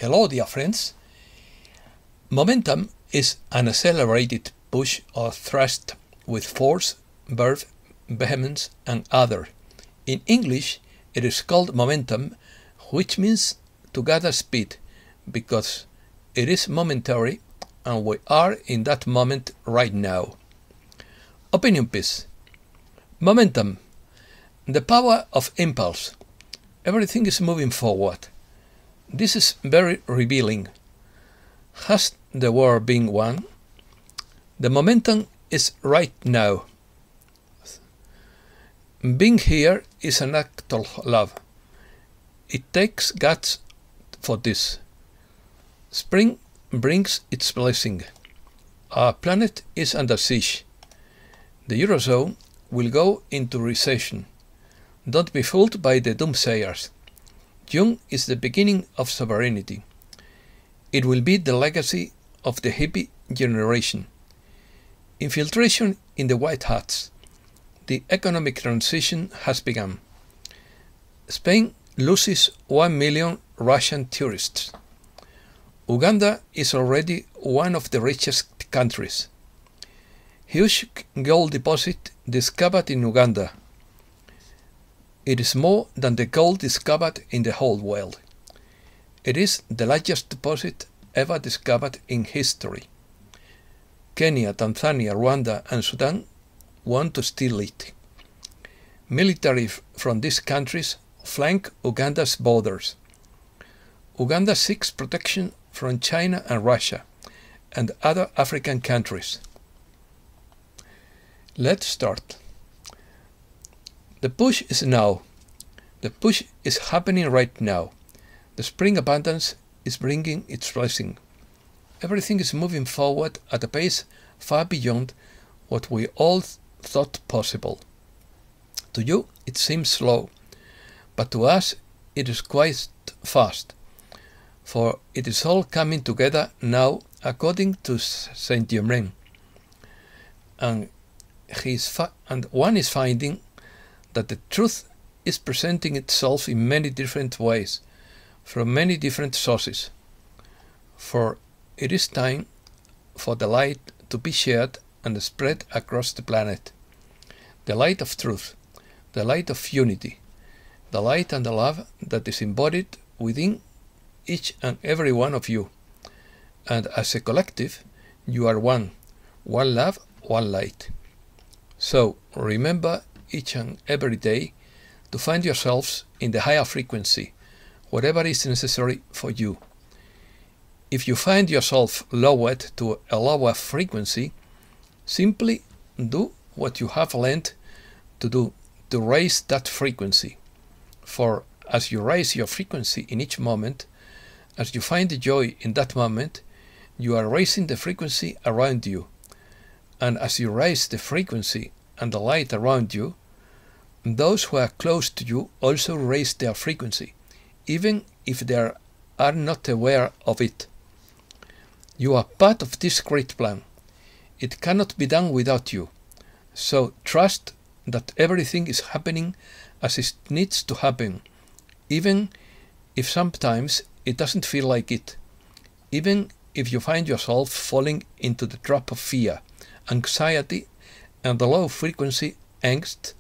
Hello, dear friends. Momentum is an accelerated push or thrust with force, verve, vehemence, and other. In English, it is called momentum, which means to gather speed, because it is momentary and we are in that moment right now. Opinion piece. Momentum. The power of impulse. Everything is moving forward. This is very revealing. Has the war been won? The momentum is right now. Being here is an act of love. It takes guts for this. Spring brings its blessing. Our planet is under siege. The eurozone will go into recession. Don't be fooled by the doomsayers. June is the beginning of sovereignty. It will be the legacy of the hippy generation. Infiltration in the white hats. The economic transition has begun. Spain loses 1 million Russian tourists. Uganda is already one of the richest countries. Huge gold deposit discovered in Uganda. It is more than the gold discovered in the whole world. It is the largest deposit ever discovered in history. Kenya, Tanzania, Rwanda and Sudan want to steal it. Military from these countries flank Uganda's borders. Uganda seeks protection from China and Russia and other African countries. Let's start. The push is now. The push is happening right now. The spring abundance is bringing its blessing. Everything is moving forward at a pace far beyond what we all thought possible. To you it seems slow, but to us it is quite fast, for it is all coming together now according to Saint Germain, and one is finding that the truth is presenting itself in many different ways, from many different sources. For it is time for the light to be shared and spread across the planet. The light of truth, the light of unity, the light and the love that is embodied within each and every one of you. And as a collective, you are one love, one light. So remember each and every day to find yourselves in the higher frequency, whatever is necessary for you. If you find yourself lowered to a lower frequency, simply do what you have learned to do to raise that frequency. For as you raise your frequency in each moment, as you find the joy in that moment, you are raising the frequency around you. And as you raise the frequency and the light around you, those who are close to you also raise their frequency, even if they are not aware of it. You are part of this great plan. It cannot be done without you. So trust that everything is happening as it needs to happen, even if sometimes it doesn't feel like it. Even if you find yourself falling into the trap of fear, anxiety, and the low frequency angst,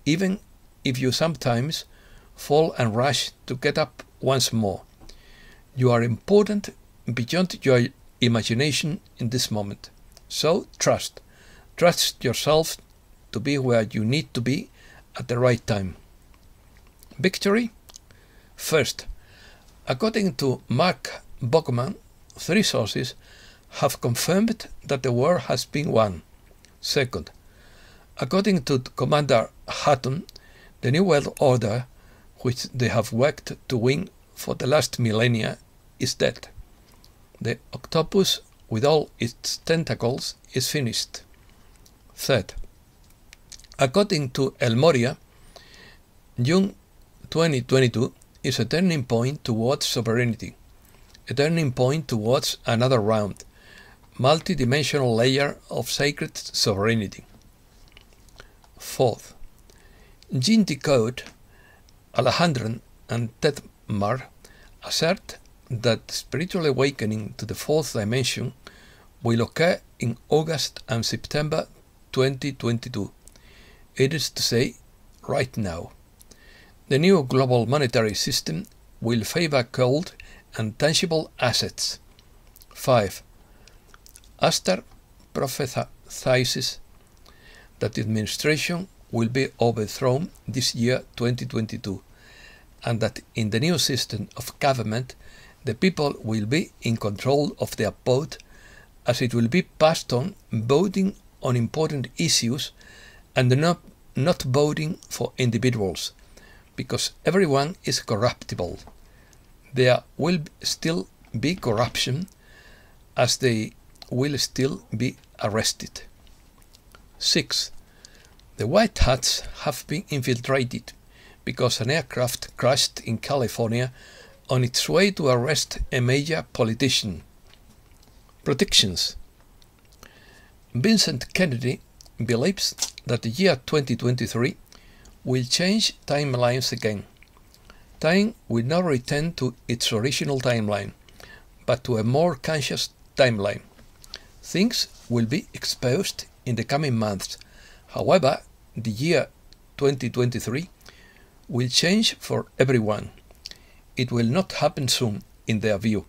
even if you sometimes fall and rush to get up once more. You are important beyond your imagination in this moment. So trust. Trust yourself to be where you need to be at the right time. Victory? First, according to Mark Bogman, 3 sources have confirmed that the war has been won. Second, according to Commander Hutton, the New World Order, which they have worked to win for the last millennia, is dead. The octopus with all its tentacles is finished. Third, according to El Moria, June 2022 is a turning point towards sovereignty, a turning point towards another round, multi-dimensional layer of sacred sovereignty. Fourth, Gene Decode, Alejandro and Ted Mar assert that spiritual awakening to the fourth dimension will occur in August and September 2022. It is to say, right now. The new global monetary system will favor cold and tangible assets. 5. Astor prophesies that the administration will be overthrown this year 2022, and that in the new system of government the people will be in control of their vote, as it will be passed on voting on important issues and not voting for individuals, because everyone is corruptible. There will still be corruption, as they will still be arrested. 6. The White Hats have been infiltrated because an aircraft crashed in California on its way to arrest a major politician. Predictions. Vincent Kennedy believes that the year 2023 will change timelines again. Time will not return to its original timeline, but to a more conscious timeline. Things will be exposed in the coming months. However, the year 2023 will change for everyone. It will not happen soon, in their view.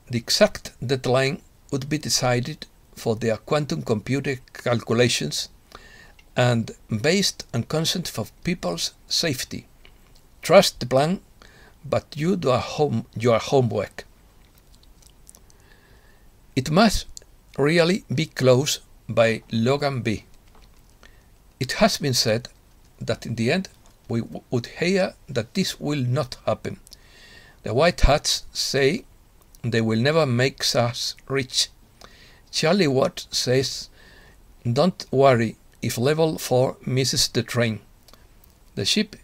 The exact deadline would be decided for their quantum computer calculations and based on consent for people's safety. Trust the plan, but you do your homework. It must really be close by Logan B. It has been said that in the end we would hear that this will not happen. The White Hats say they will never make us rich. Charlie Watt says, don't worry if level 4 misses the train. The ship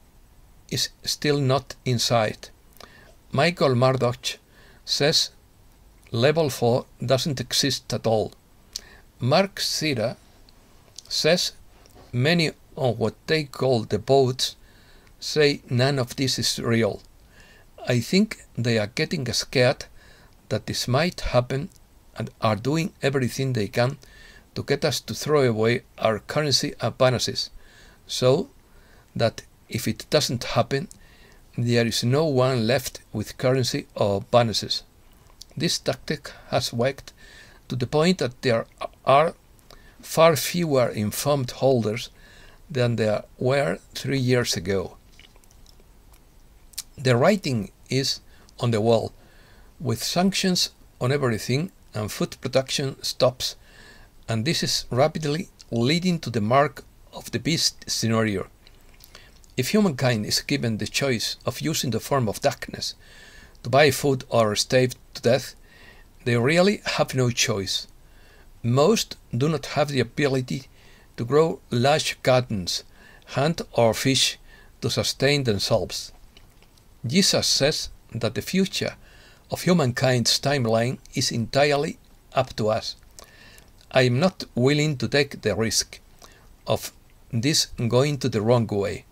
is still not in sight. Michael Murdoch says level 4 doesn't exist at all. Mark Sira says many of what they call the boats say none of this is real. I think they are getting scared that this might happen and are doing everything they can to get us to throw away our currency and bonuses, so that if it doesn't happen, there is no one left with currency or bonuses. This tactic has worked to the point that there are far fewer informed holders than there were 3 years ago. The writing is on the wall. With sanctions on everything and food production stops, and this is rapidly leading to the mark of the beast scenario. If humankind is given the choice of using the form of darkness to buy food or starve to death, they really have no choice. Most do not have the ability to grow large gardens, hunt or fish to sustain themselves. Jesus says that the future of humankind's timeline is entirely up to us. I am not willing to take the risk of this going to the wrong way.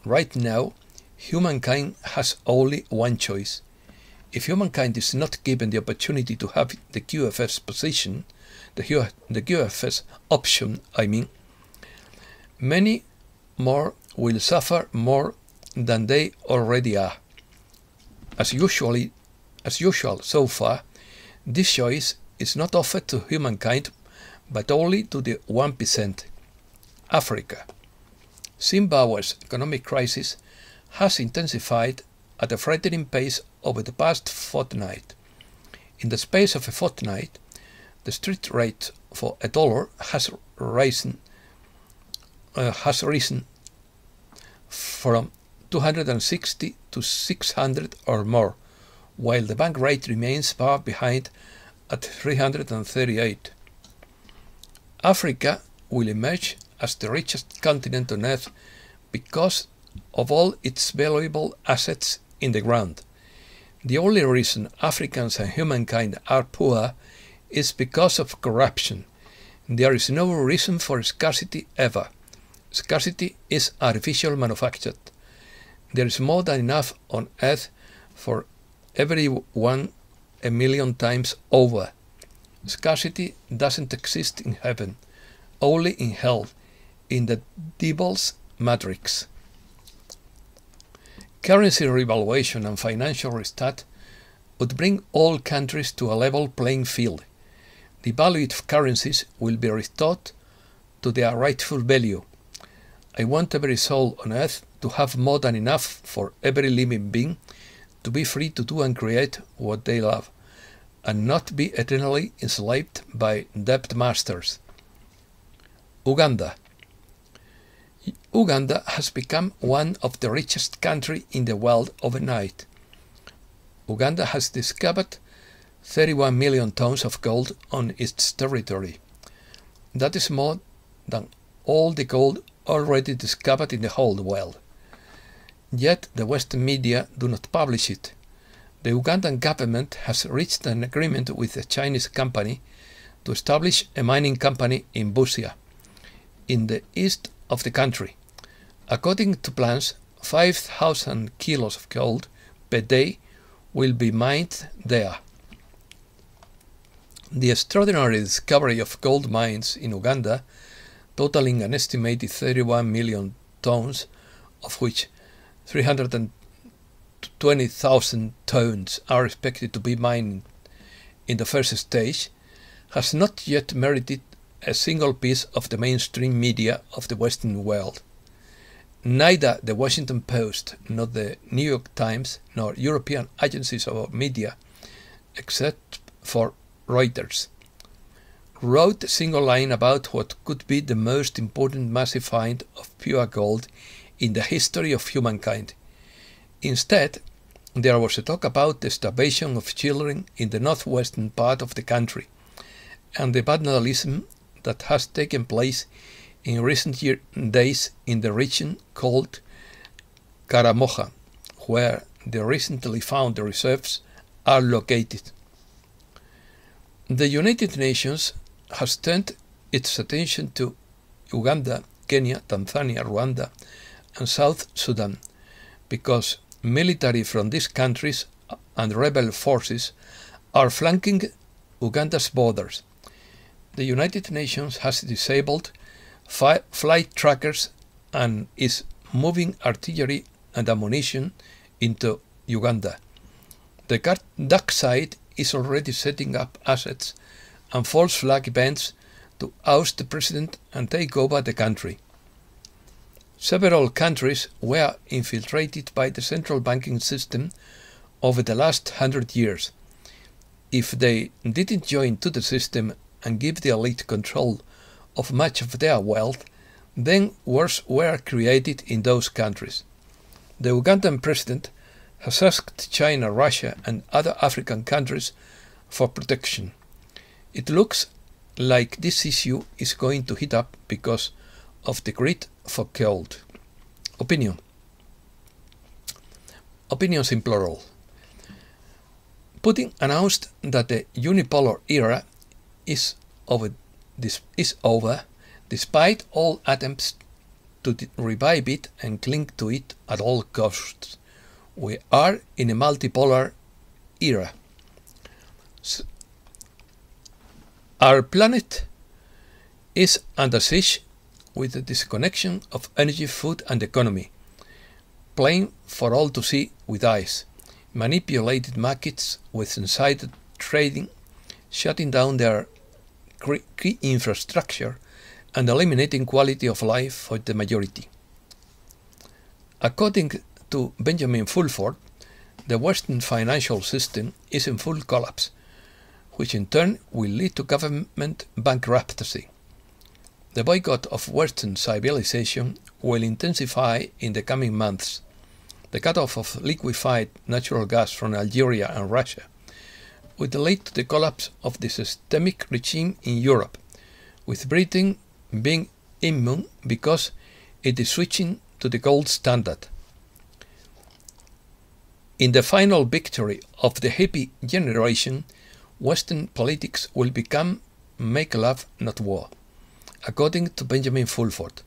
Right now, humankind has only one choice. If humankind is not given the opportunity to have the QFS position, the QFS option, many more will suffer more than they already are. As usual so far, this choice is not offered to humankind, but only to the 1%. Africa. Zimbabwe's economic crisis has intensified at a frightening pace over the past fortnight. In the space of a fortnight, the street rate for a dollar has risen from 260 to 600 or more, while the bank rate remains far behind at 338. Africa will emerge as the richest continent on Earth because of all its valuable assets in the ground. The only reason Africans and humankind are poor is because of corruption. There is no reason for scarcity ever. Scarcity is artificial manufactured. There is more than enough on Earth for everyone a million times over. Scarcity doesn't exist in heaven, only in hell, in the devil's matrix. Currency revaluation and financial restart would bring all countries to a level playing field. Devalued currencies will be restored to their rightful value. I want every soul on earth to have more than enough for every living being to be free to do and create what they love, and not be eternally enslaved by debt masters. Uganda. Uganda has become one of the richest countries in the world overnight. Uganda has discovered 31 million tons of gold on its territory. That is more than all the gold already discovered in the whole world. Yet the Western media do not publish it. The Ugandan government has reached an agreement with a Chinese company to establish a mining company in Busia, in the east of the country. According to plans, 5,000 kilos of gold per day will be mined there. The extraordinary discovery of gold mines in Uganda, totaling an estimated 31 million tons, of which 320,000 tons are expected to be mined in the first stage, has not yet merited a single piece of the mainstream media of the Western world. Neither the Washington Post, nor the New York Times, nor European agencies of media, except for Reuters, wrote a single line about what could be the most important massive find of pure gold in the history of humankind. Instead, there was a talk about the starvation of children in the northwestern part of the country, and the vandalism that has taken place in recent days in the region called Karamoja, where the recently found reserves are located. The United Nations has turned its attention to Uganda, Kenya, Tanzania, Rwanda, and South Sudan, because military from these countries and rebel forces are flanking Uganda's borders. The United Nations has disabled flight trackers and is moving artillery and ammunition into Uganda. The dark side is already setting up assets and false flag events to oust the president and take over the country. Several countries were infiltrated by the central banking system over the last 100 years. If they didn't join to the system and give the elite control of much of their wealth, then wars were created in those countries. The Ugandan president has asked China, Russia, and other African countries for protection. It looks like this issue is going to heat up because of the greed for gold. Opinion. Opinions in plural. Putin announced that the unipolar era is over, despite all attempts to revive it and cling to it at all costs. We are in a multipolar era. Our planet is under siege with the disconnection of energy, food and economy, plain for all to see with eyes, manipulated markets with insider trading, shutting down their key infrastructure and eliminating quality of life for the majority. According to Benjamin Fulford, the Western financial system is in full collapse, which in turn will lead to government bankruptcy. The boycott of Western civilization will intensify in the coming months. The cutoff of liquefied natural gas from Algeria and Russia would lead to the collapse of the systemic regime in Europe, with Britain being immune because it is switching to the gold standard. In the final victory of the hippy generation, Western politics will become make love, not war, according to Benjamin Fulford.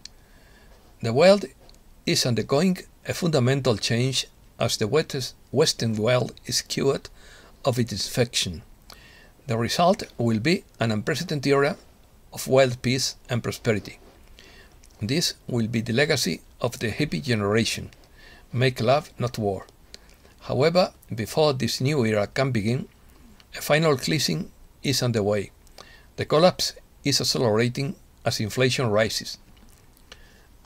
The world is undergoing a fundamental change as the Western world is cured of its infection. The result will be an unprecedented era of world peace and prosperity. This will be the legacy of the hippy generation. Make love, not war. However, before this new era can begin, a final cleansing is underway. The collapse is accelerating as inflation rises.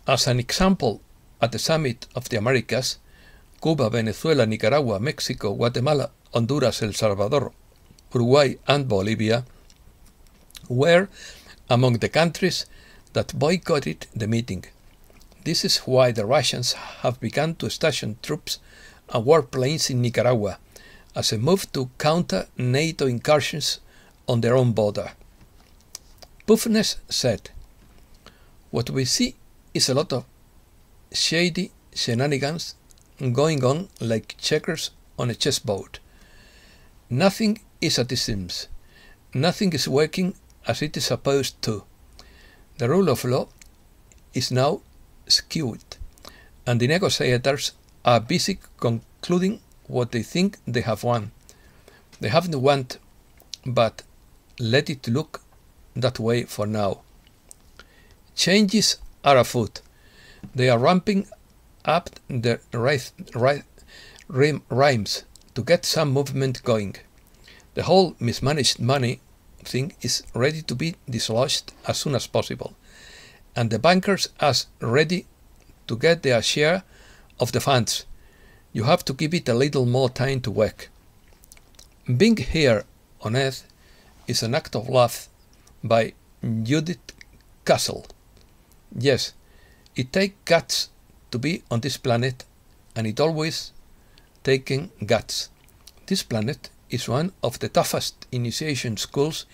As an example, at the Summit of the Americas, Cuba, Venezuela, Nicaragua, Mexico, Guatemala, Honduras, El Salvador, Uruguay and Bolivia were among the countries that boycotted the meeting. This is why the Russians have begun to station troops and warplanes in Nicaragua as a move to counter NATO incursions on their own border. Puffness said, "What we see is a lot of shady shenanigans going on like checkers on a chessboard. Nothing is as it seems. Nothing is working as it is supposed to. The rule of law is now skewed, and the negotiators are busy concluding what they think they have won. They haven't won, but let it look that way for now. Changes are afoot. They are ramping up the rhymes to get some movement going. The whole mismanaged money thing is ready to be dislodged as soon as possible, and the bankers are ready to get their share of the funds. You have to give it a little more time to work. Being here on Earth is an act of love," by Judith Castle. Yes, it takes guts to be on this planet, and it always taken guts. This planet is one of the toughest initiation schools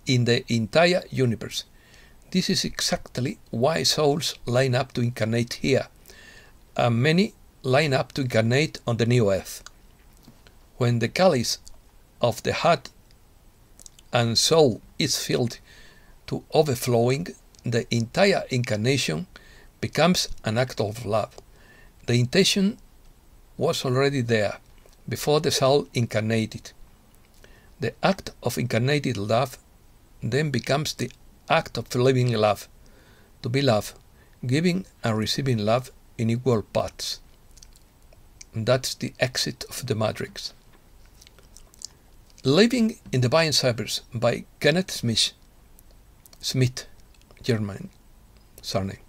in the entire universe. This is exactly why souls line up to incarnate here, and many line up to incarnate on the new Earth. When the chalice of the heart and soul is filled to overflowing, the entire incarnation becomes an act of love. The intention was already there before the soul incarnated. The act of incarnated love then becomes the act of living love, to be love, giving and receiving love in equal parts. That's the exit of the matrix. Living in Divine Service by Kenneth Smith, German surname.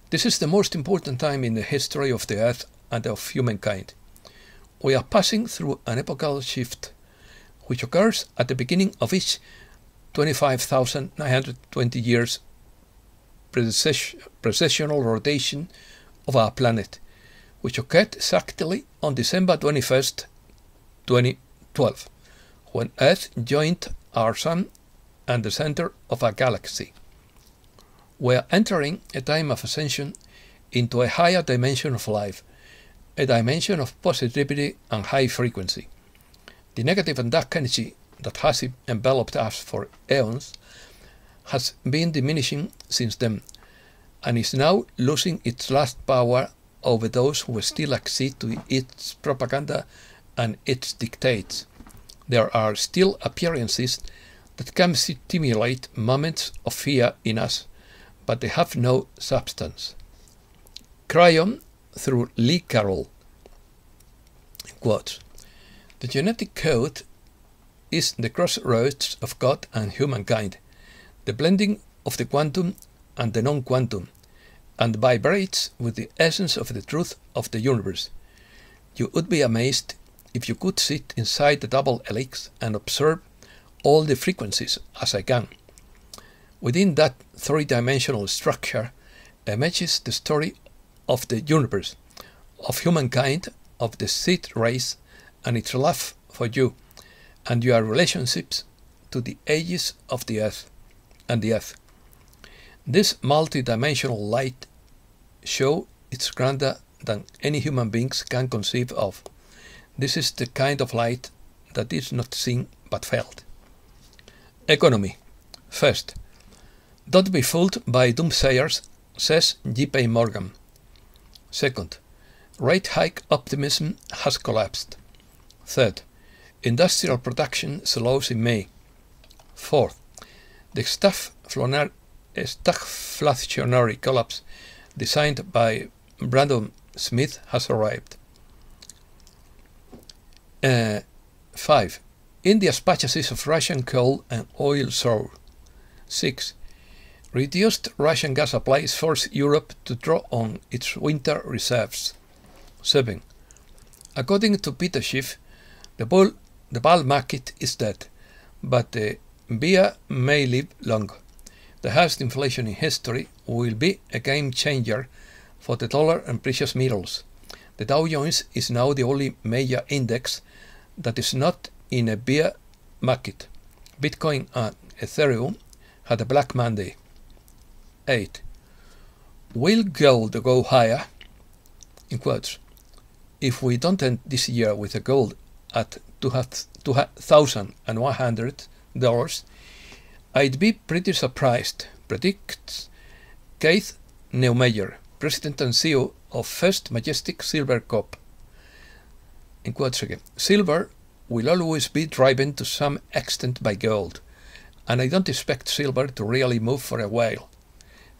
This is the most important time in the history of the Earth and of humankind. We are passing through an epochal shift, which occurs at the beginning of each 25,920 years precessional rotation of our planet, which occurred exactly on December 21st, 2012, when Earth joined our Sun and the center of our galaxy. We are entering a time of ascension into a higher dimension of life, a dimension of positivity and high frequency. The negative and dark energy that has enveloped us for eons has been diminishing since then, and is now losing its last power over those who still accede to its propaganda and its dictates. There are still appearances that can stimulate moments of fear in us, but they have no substance. Cryon through Lee Carroll. Quote, "The genetic code is the crossroads of God and humankind, the blending of the quantum and the non-quantum, and vibrates with the essence of the truth of the universe. You would be amazed if you could sit inside the double helix and observe all the frequencies as I can. Within that three-dimensional structure emerges the story of the universe, of humankind, of the seed race, and its love for you, and your relationships to the ages of the earth and the earth. This multi-dimensional light show is grander than any human beings can conceive of. This is the kind of light that is not seen but felt." Economy. First, don't be fooled by doomsayers, says J.P. Morgan. Second, Rate hike optimism has collapsed. Third, industrial production slows in May. Fourth, the stagflationary collapse designed by Brandon Smith has arrived. 5. India's purchases of Russian coal and oil soar. 6. Reduced Russian gas supplies force Europe to draw on its winter reserves. 7. According to Peter Schiff, the bull market is dead, but the bear may live long. The highest inflation in history will be a game changer for the dollar and precious metals. The Dow Jones is now the only major index that is not in a bear market. Bitcoin and Ethereum had a black Monday. 8. Will gold go higher? In quotes. If we don't end this year with a gold at $2,100, I'd be pretty surprised, predicts Keith Neumeyer, President and CEO of First Majestic Silver Corp. In quotes again. Silver will always be driven to some extent by gold, and I don't expect silver to really move for a while.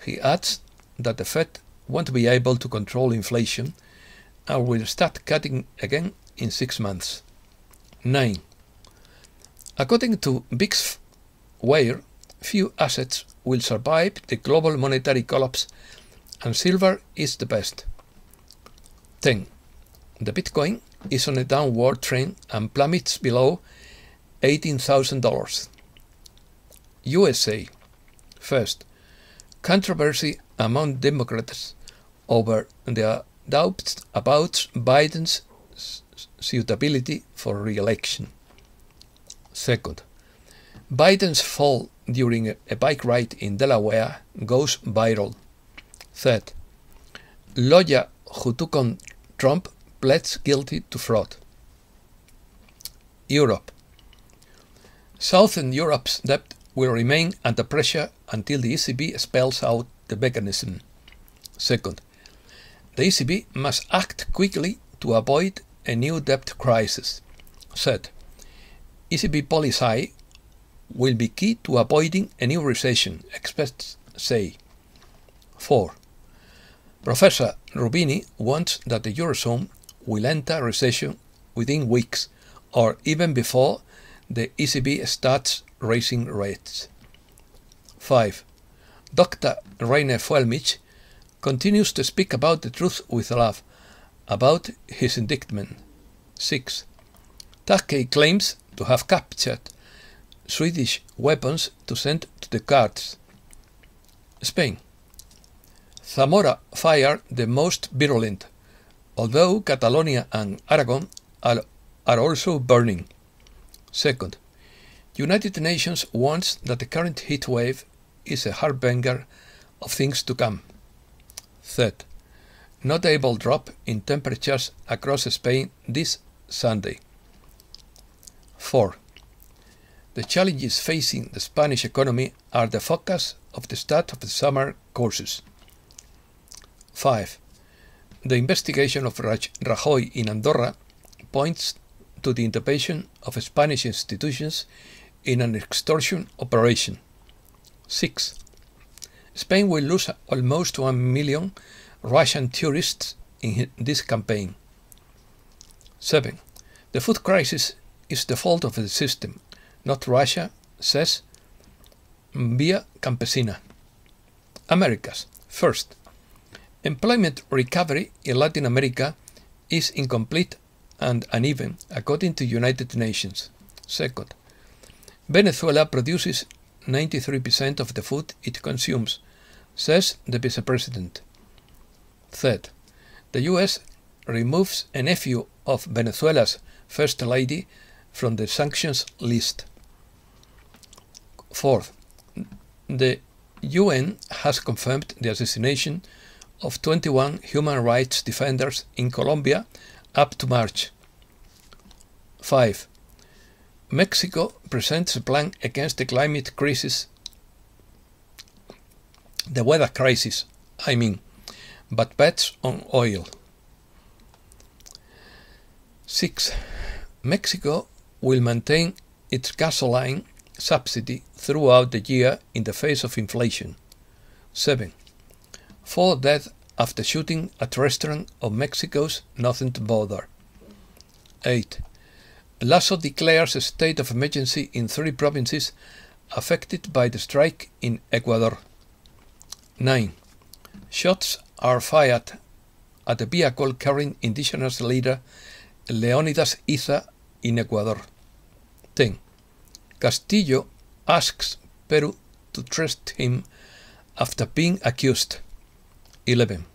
He adds that the Fed won't be able to control inflation and will start cutting again in 6 months. 9. According to Bix Ware, few assets will survive the global monetary collapse, and silver is the best. 10. The Bitcoin is on a downward trend and plummets below $18,000. USA. First, controversy among Democrats over their doubts about Biden's suitability for re-election. Second, Biden's fall during a bike ride in Delaware goes viral. Third, lawyer who took on Trump pleads guilty to fraud. Europe. Southern Europe's debt will remain under pressure until the ECB spells out the mechanism. Second, the ECB must act quickly to avoid a new debt crisis. Third, ECB policy will be key to avoiding a new recession, experts say. 4. Professor Rubini wants that the eurozone will enter recession within weeks or even before the ECB starts raising rates. 5. Dr. Rainer Fuellmich continues to speak about the truth with love about his indictment. 6. Turkey claims to have captured Swedish weapons to send to the Kurds. Spain. Zamora fired the most virulent, although Catalonia and Aragon are also burning. Second, United Nations warns that the current heat wave is a harbinger of things to come. Third, notable drop in temperatures across Spain this Sunday. 4. The challenges facing the Spanish economy are the focus of the start of the summer courses. 5. The investigation of Rajoy in Andorra points to the intervention of Spanish institutions in an extortion operation. 6. Spain will lose almost 1 million Russian tourists in this campaign. 7. The food crisis is the fault of the system, not Russia, says Via Campesina. Americas. First, employment recovery in Latin America is incomplete and uneven, according to United Nations. Second, Venezuela produces 93% of the food it consumes, says the Vice President. Third, the US removes a nephew of Venezuela's First Lady from the sanctions list. Fourth, the UN has confirmed the assassination of 21 human rights defenders in Colombia up to March. 5. Mexico presents a plan against the climate crisis, the weather crisis, but bets on oil. 6. Mexico will maintain its gasoline subsidy throughout the year in the face of inflation. 7. 4 dead after shooting at restaurant of Mexico's northern border. 8. Lasso declares a state of emergency in 3 provinces affected by the strike in Ecuador. 9. Shots are fired at a vehicle carrying indigenous leader Leonidas Iza in Ecuador. 10. Castillo asks Peru to trust him after being accused. 11.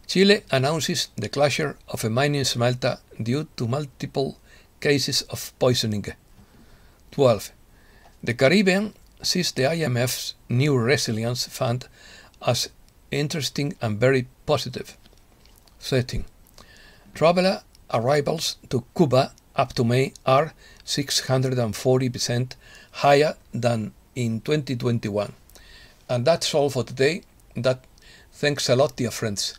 Chile announces the closure of a mining smelter due to multiple cases of poisoning. 12. The Caribbean sees the IMF's new resilience fund as interesting and very positive. 13. Traveler arrivals to Cuba up to May are 640% higher than in 2021. And that's all for today. Thanks a lot, dear friends.